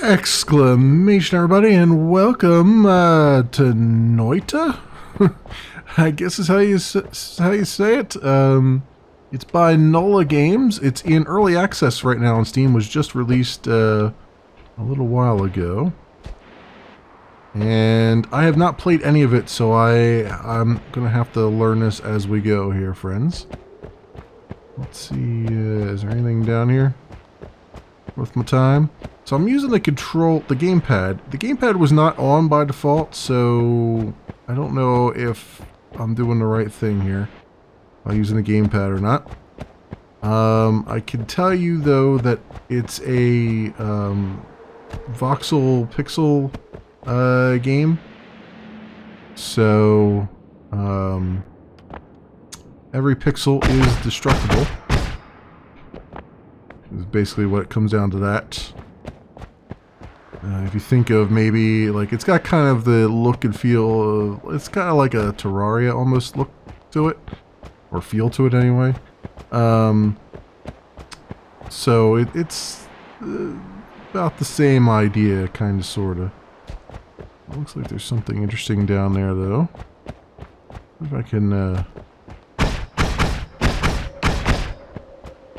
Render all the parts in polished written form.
Exclamation, everybody, and welcome to Noita. I guess is how you say it. It's by Novoa Games. It's in early access right now on Steam. Was just released a little while ago, and I have not played any of it, so I'm gonna have to learn this as we go here, friends. Let's see. Is there anything down here worth my time? So I'm using the gamepad. The gamepad was not on by default, so I don't know if I'm doing the right thing here by using the gamepad or not. I can tell you though that it's a voxel pixel game. So every pixel is destructible. Is basically what it comes down to that. If you think of maybe, like, it's got kind of the look and feel of, it's kind of like a Terraria almost look to it, or feel to it anyway. So it's about the same idea, kind of, sort of. Looks like there's something interesting down there, though. If I can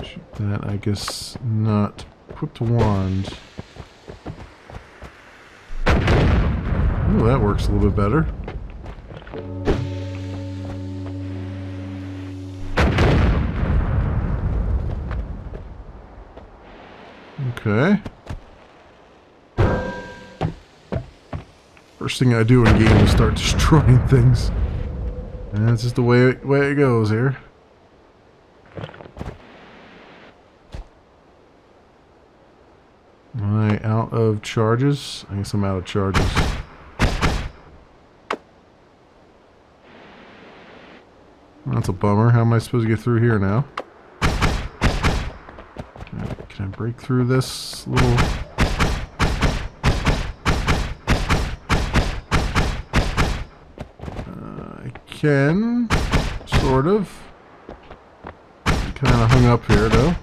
shoot that, I guess not. Equipped wand. Oh, that works a little bit better. Okay. First thing I do in game is start destroying things. And that's just the way it goes here. Am I out of charges? I guess I'm out of charges. That's a bummer. How am I supposed to get through here now? Can I break through this little... I can, sort of. I'm kind of hung up here, though.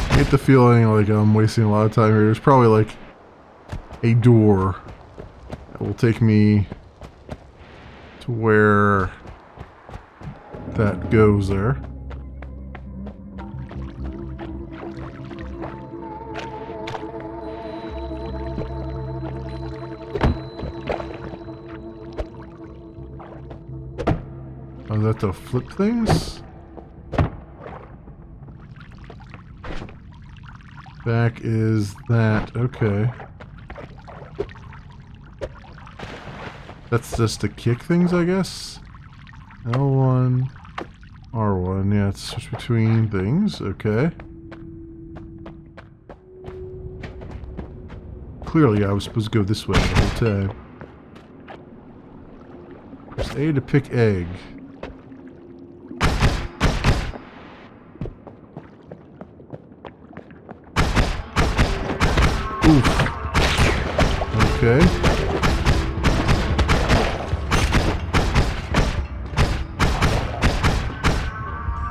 I get the feeling like I'm wasting a lot of time here. There's probably like a door that will take me to where that goes there. Oh, is that to flip things? Back is that. Okay. That's just to kick things, I guess? L1, R1. Yeah, it's switch between things. Okay. Clearly, I was supposed to go this way the whole time. Press A to pick egg. Oof. Okay.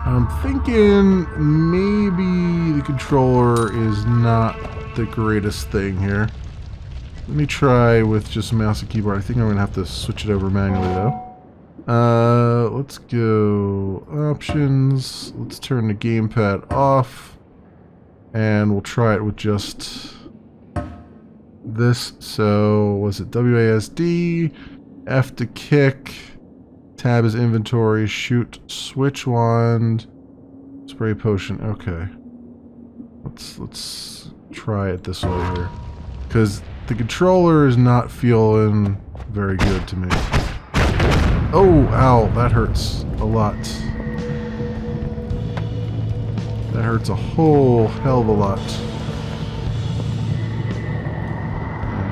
I'm thinking maybe the controller is not the greatest thing here. Let me try with just mouse and keyboard. I think I'm going to have to switch it over manually though. Let's go options. Let's turn the gamepad off. And we'll try it with just this. So was it WASD, F to kick, tab is inventory, shoot, switch wand, spray potion. Okay, let's try it this way here, because the controller is not feeling very good to me. Oh, ow, that hurts a lot. That hurts a whole hell of a lot.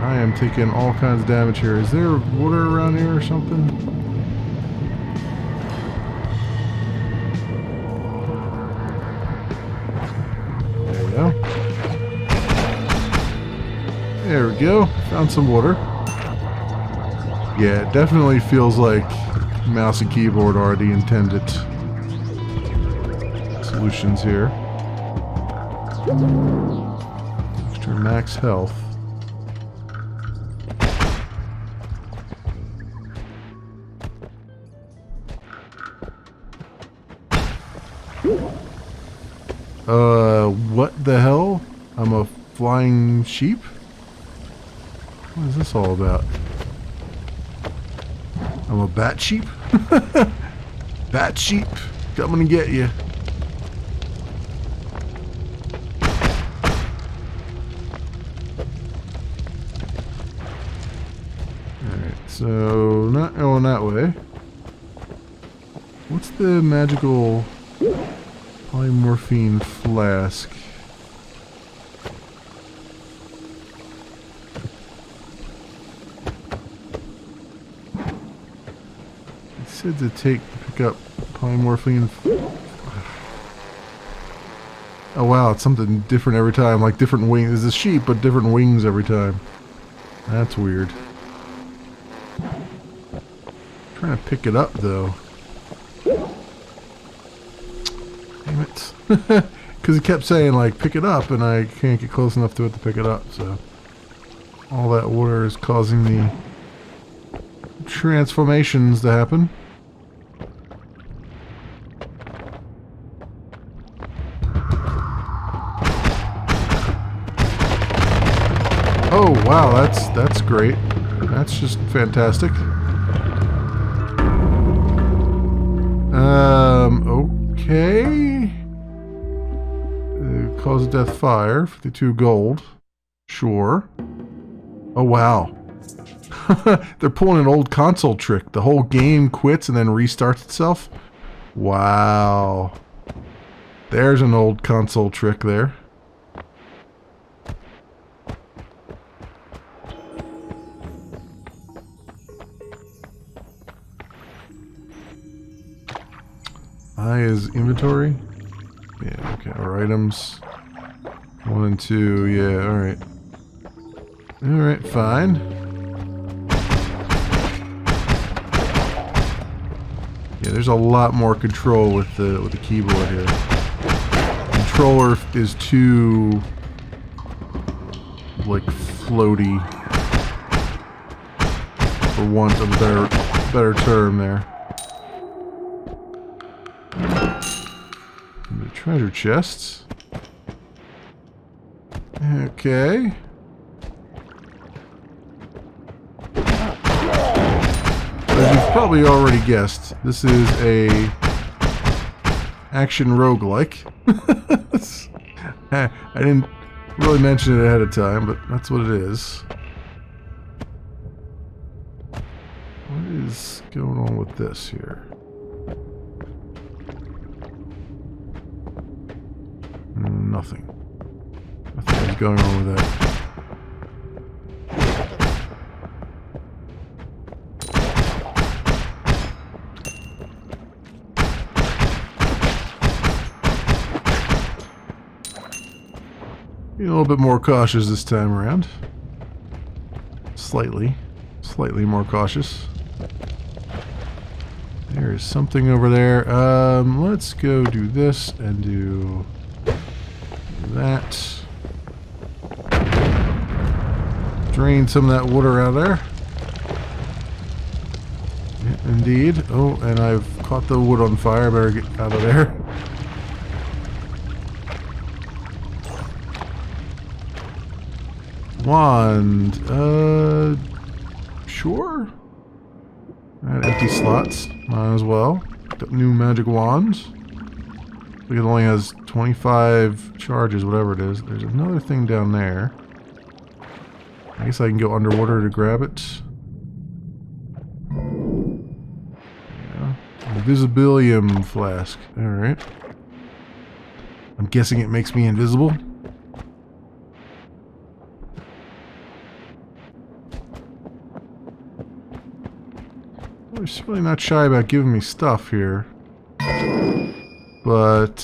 I am taking all kinds of damage here. Is there water around here or something? There we go. There we go. Found some water. Yeah, it definitely feels like mouse and keyboard are the intended solutions here. Extra max health. What the hell? I'm a flying sheep? What is this all about? I'm a bat sheep? Bat sheep, coming to get you. Alright, so not going that way. What's the magical polymorphine flask? It said to pick up polymorphine. Oh wow, it's something different every time, like different wings. It's a sheep, but different wings every time. That's weird. I'm trying to pick it up though. Damn it. Because it kept saying like pick it up, and I can't get close enough to it to pick it up, so all that water is causing the transformations to happen. Oh wow, that's great. That's just fantastic. Okay. Cause of death fire, 52 gold. Sure. Oh wow. They're pulling an old console trick. The whole game quits and then restarts itself. Wow. There's an old console trick there. I is inventory. Yeah, okay. Our items. 1 and 2. Yeah, alright. Alright, fine. Yeah, there's a lot more control with the keyboard here. The controller is too like floaty, for want of a better term there. The treasure chests. Okay. As you've probably already guessed, this is a action roguelike. I didn't really mention it ahead of time, but that's what it is. What is going on with this here? Nothing. Nothing is going on with that. Be a little bit more cautious this time around. Slightly more cautious. There is something over there. Let's go do this and do that. Drain some of that water out of there. Yeah, indeed. Oh, and I've caught the wood on fire. Better get out of there. Wand. Sure. Empty slots. Might as well. Got new magic wands. I think it only has 25 charges, whatever it is. There's another thing down there. I guess I can go underwater to grab it. Yeah. Invisibilium flask. Alright. I'm guessing it makes me invisible. They're certainly not shy about giving me stuff here. But,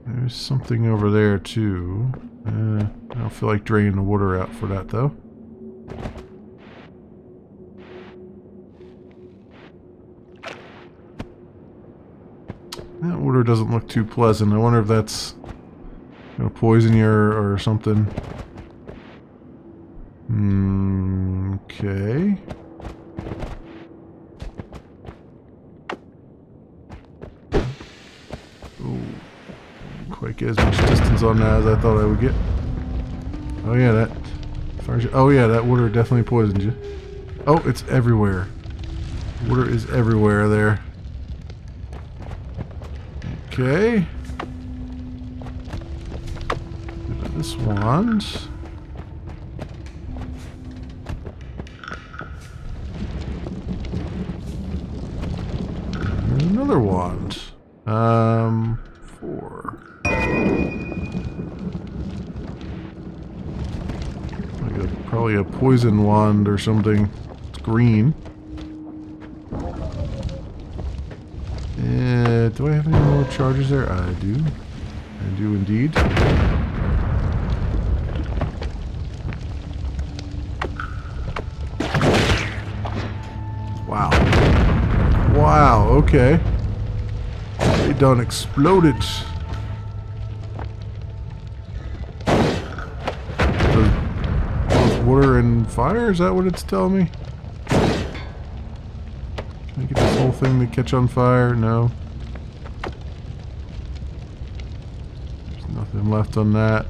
there's something over there, too. I don't feel like draining the water out for that, though. That water doesn't look too pleasant. I wonder if that's gonna poison you or something. Okay. Oh, quite get as much distance on that as I thought I would get. Oh yeah, that water definitely poisoned you. Oh, it's everywhere. Water is everywhere there. Okay. This wand. And another wand. 4. Probably a poison wand or something. It's green. Do I have any more charges there? I do. I do indeed. Wow. Wow, okay. They done exploded. Both water and fire? Is that what it's telling me? Can I get this whole thing to catch on fire? No. There's nothing left on that.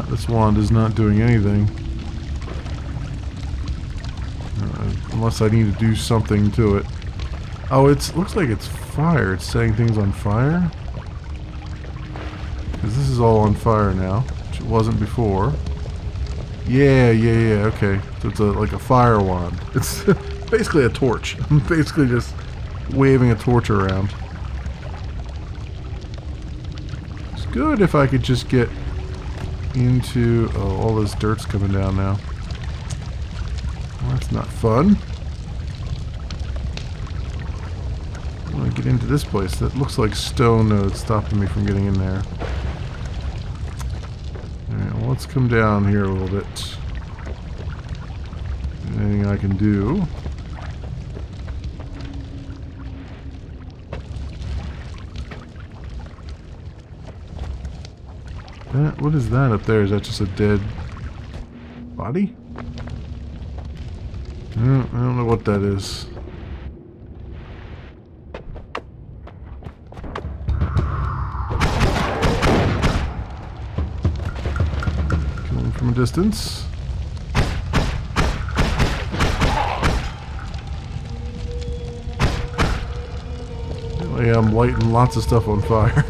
This wand is not doing anything. Unless I need to do something to it. Oh, looks like it's fire. It's setting things on fire. Because this is all on fire now, which it wasn't before. Yeah, okay. So it's like a fire wand. It's basically a torch. I'm basically just waving a torch around. It's good if I could just get into... Oh, all this dirt's coming down now. Well, that's not fun. I want to get into this place. That looks like stone, though. It's stopping me from getting in there. Alright, well, let's come down here a little bit. Anything I can do. What is that up there? Is that just a dead body? I don't know what that is. Kill him from a distance. Apparently I'm lighting lots of stuff on fire.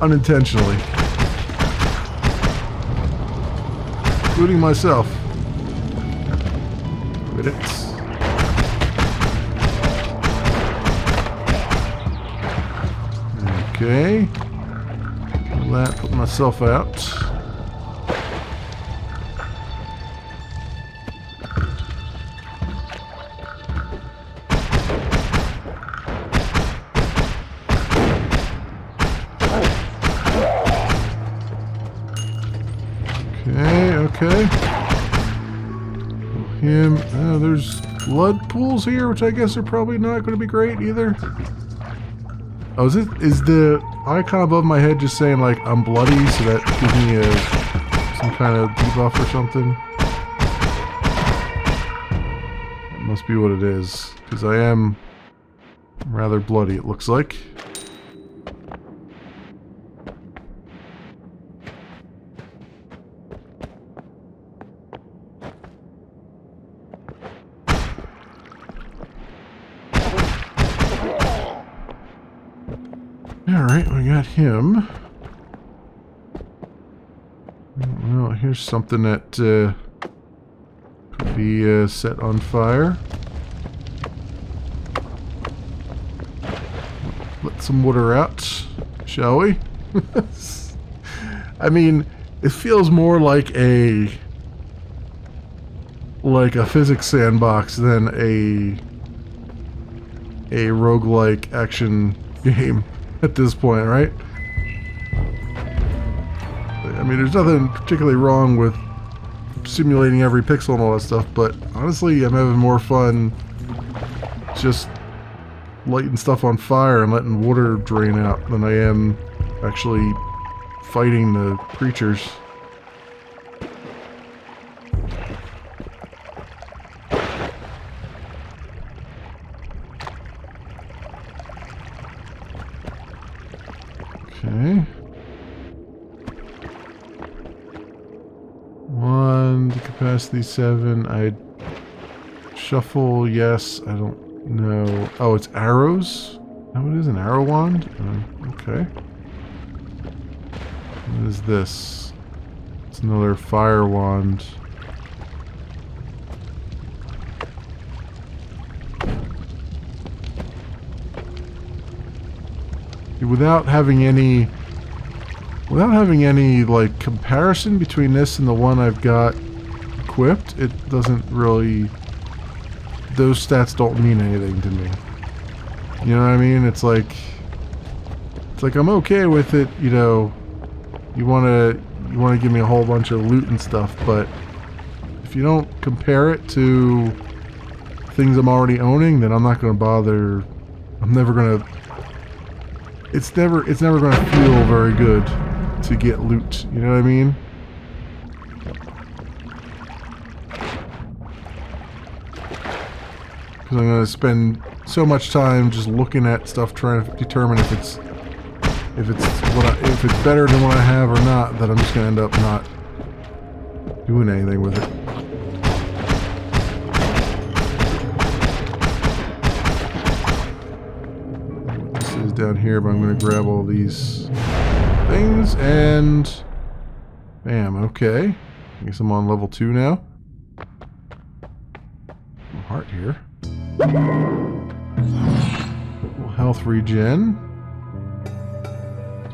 Unintentionally. Including myself. With it. Okay. Put myself out. Okay. Him. There's blood pools here, which I guess are probably not going to be great either. Oh, is the icon above my head just saying like I'm bloody, so that gives me some kind of debuff or something? That must be what it is, because I am rather bloody, it looks like. Alright, we got him. Well, here's something that could be set on fire. Let some water out, shall we? I mean, it feels more like like a physics sandbox than a roguelike action game at this point, right? I mean, there's nothing particularly wrong with simulating every pixel and all that stuff, but honestly, I'm having more fun just lighting stuff on fire and letting water drain out than I am actually fighting the creatures. Okay. 1, the capacity 7. I'd shuffle, yes. I don't know. Oh, it's arrows? Oh, it is an arrow wand? Okay. What is this? It's another fire wand. Without having any like comparison between this and the one I've got equipped, it doesn't really, those stats don't mean anything to me. You know what I mean? It's like I'm okay with it, you know, you wanna give me a whole bunch of loot and stuff, but if you don't compare it to things I'm already owning, then I'm not gonna bother. I'm never gonna, it's never gonna feel very good to get loot, you know what I mean? Because I'm gonna spend so much time just looking at stuff trying to determine if it's better than what I have or not, that I'm just gonna end up not doing anything with it. This is down here, but I'm gonna grab all these things and bam. Okay, I guess I'm on level 2 now. Heart here. Health regen.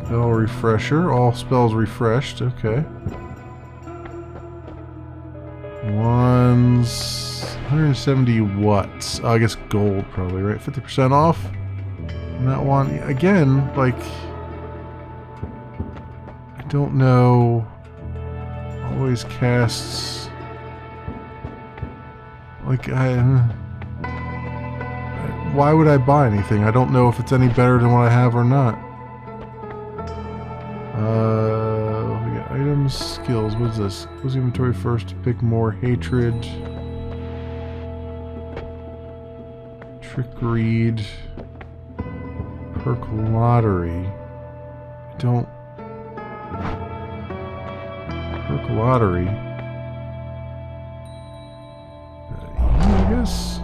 Spell refresher. All spells refreshed. Okay. One's 170 watts. Oh, I guess gold probably, right? 50% off. And that one again, like, I don't know. Always casts. Like why would I buy anything? I don't know if it's any better than what I have or not. We got items, skills. What is this? Close the inventory first to pick more hatred. Trick read. Perk lottery. I don't. Perk lottery. I guess.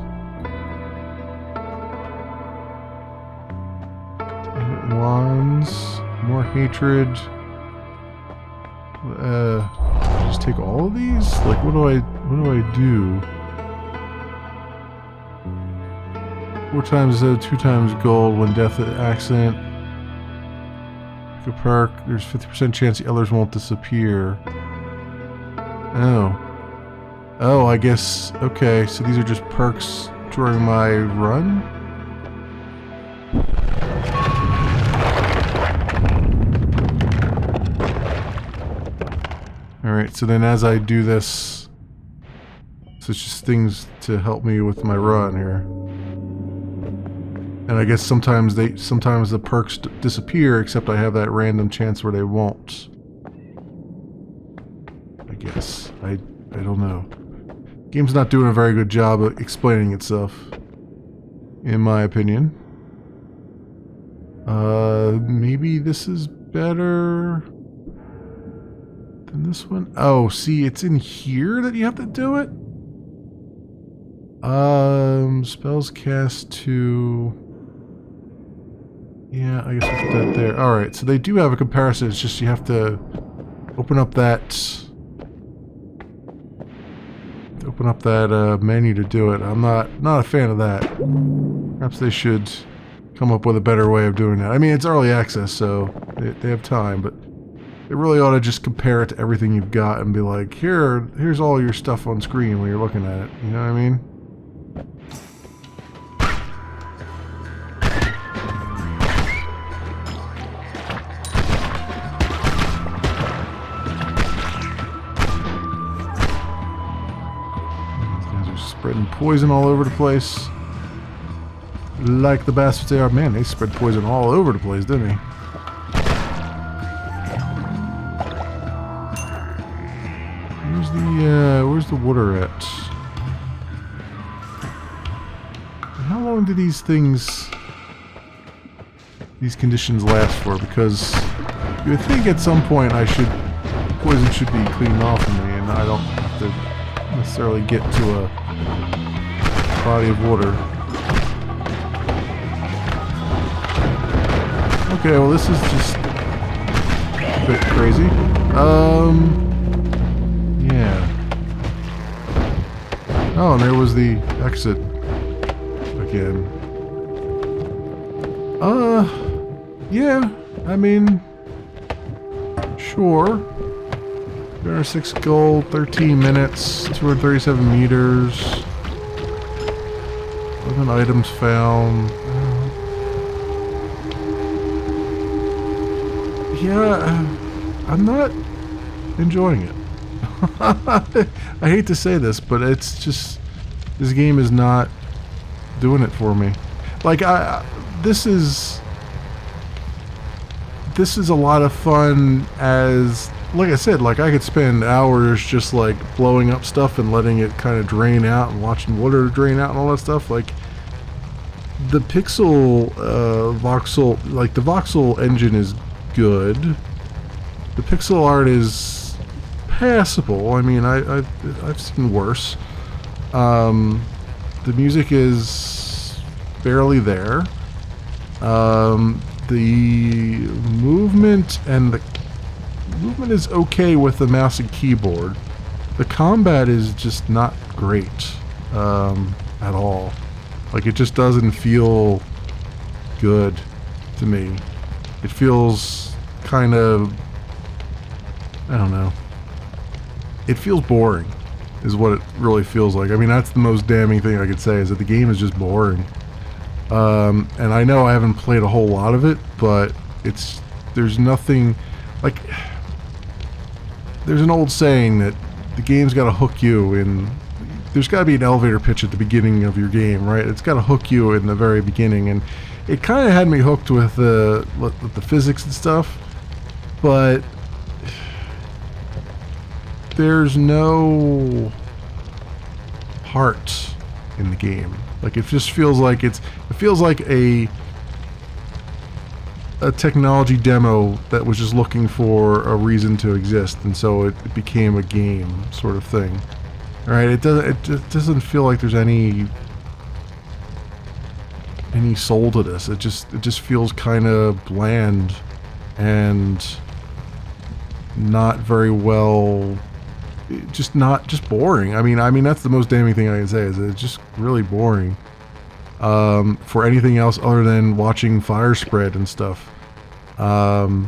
Wands, more hatred. Just take all of these? Like, what do I do? 4 times 2 times gold when death accident. Pick a perk. There's 50% chance the others won't disappear. Oh, I guess. Okay, so these are just perks during my run. Alright, so then as I do this, so it's just things to help me with my run here. And I guess sometimes the perks disappear, except I have that random chance where they won't. I guess. I don't know. Game's not doing a very good job of explaining itself, in my opinion. Maybe this is better than this one? Oh, see, it's in here that you have to do it? Spells cast to... Yeah, I guess we'll put that there. Alright, so they do have a comparison, it's just you have to open up that... menu to do it. I'm not a fan of that. Perhaps they should come up with a better way of doing that. I mean, it's early access, so they have time, but They really ought to just compare it to everything you've got and be like, here's all your stuff on screen when you're looking at it. You know what I mean? These guys are spreading poison all over the place. Like the bastards they are. Man, they spread poison all over the place, didn't they? Where's the water at? How long do these conditions last for? Because you would think at some point poison should be cleaned off of me, and I don't have to necessarily get to a body of water. Okay, well this is just a bit crazy. Yeah. Oh, and there was the exit again. Yeah, I mean, sure. 306 gold, 13 minutes, 237 meters, 11 items found. Yeah, I'm not enjoying it. I hate to say this, but it's just, this game is not doing it for me. Like, this is a lot of fun as, like I said, like I could spend hours just like blowing up stuff and letting it kind of drain out and watching water drain out and all that stuff. Like, the pixel voxel, like the voxel engine is good. The pixel art is passable. I mean, I've seen worse. The music is barely there. The movement is okay with the mouse and keyboard. The combat is just not great at all. Like, it just doesn't feel good to me. It feels kind of, I don't know. It feels boring, is what it really feels like. I mean, that's the most damning thing I could say, is that the game is just boring. And I know I haven't played a whole lot of it, but there's nothing, like, there's an old saying that the game's got to hook you in. There's got to be an elevator pitch at the beginning of your game, right? It's got to hook you in the very beginning, and it kind of had me hooked with the physics and stuff, but there's no heart in the game. Like, it just feels like it feels like a technology demo that was just looking for a reason to exist, and so it became a game sort of thing. All right, it doesn't feel like there's any soul to this. It just feels kind of bland and not very well. Just boring. I mean that's the most damning thing I can say, is that it's just really boring. For anything else other than watching fire spread and stuff. Also,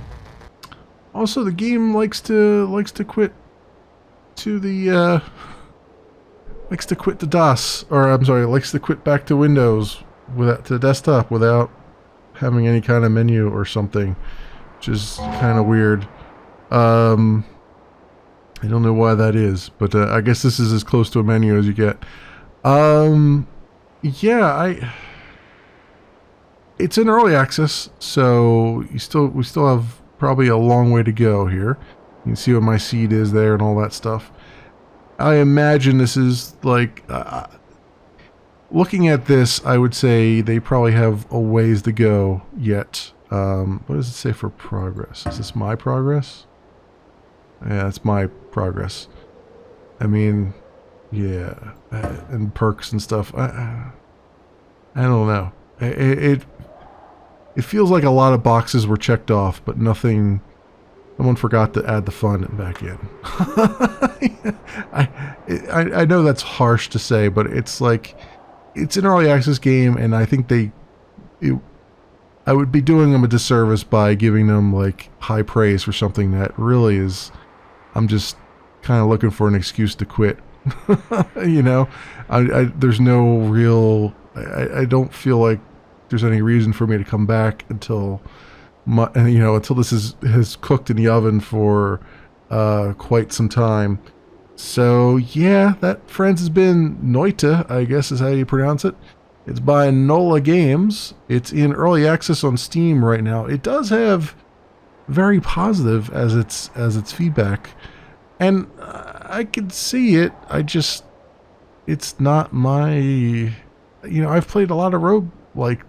the game likes to quit to the likes to quit to DOS, or I'm sorry, likes to quit back to Windows to desktop without having any kind of menu or something, which is kind of weird. I don't know why that is, but I guess this is as close to a menu as you get. Yeah, it's in early access, so we still have probably a long way to go here. You can see what my seed is there and all that stuff. I imagine this is like, looking at this, I would say they probably have a ways to go yet. What does it say for progress? Is this my progress? Yeah, it's my progress. I mean, yeah, and perks and stuff. I don't know. It feels like a lot of boxes were checked off, but nothing. Someone forgot to add the fun back in. I know that's harsh to say, but it's like, it's an early access game, and I think I would be doing them a disservice by giving them like high praise for something that really is, I'm just kind of looking for an excuse to quit. You know, there's no real, I don't feel like there's any reason for me to come back until until this has cooked in the oven for quite some time. So yeah, that, friends, has been Noita, I guess is how you pronounce it. It's by Nola Games. It's in early access on Steam right now. It does have very positive as its feedback, and I can see it. It's not my, I've played a lot of rogue-like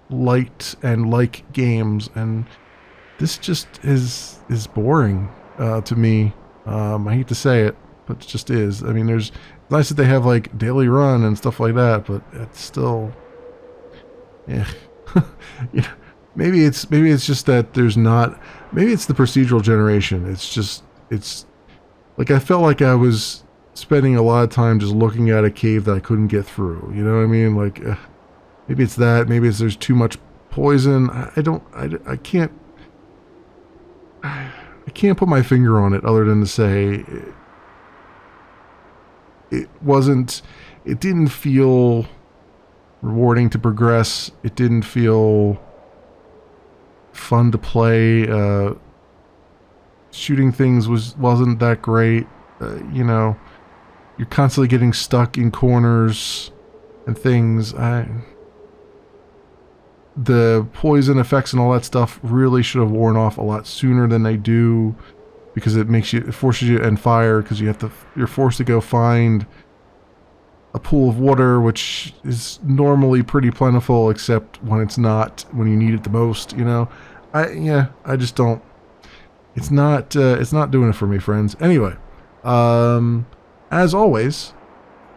light and like games, and this just is boring to me. I hate to say it, but it just is. I mean, it's nice that they have like daily run and stuff like that, but it's still, yeah. Yeah. Maybe it's just that there's not. Maybe it's the procedural generation. It's like I felt like I was spending a lot of time just looking at a cave that I couldn't get through. You know what I mean? Like maybe it's that. Maybe it's there's too much poison. I can't put my finger on it other than to say it didn't feel rewarding to progress. It didn't feel fun to play. Shooting things wasn't that great. You're constantly getting stuck in corners and things. The poison effects and all that stuff really should have worn off a lot sooner than they do, because it forces you to end fire, because you're forced to go find a pool of water, which is normally pretty plentiful, except when it's not, when you need it the most. I just don't. It's not doing it for me, friends. Anyway, as always,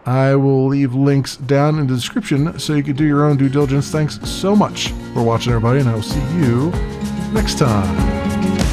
I will leave links down in the description so you can do your own due diligence. Thanks so much for watching, everybody, and I will see you next time.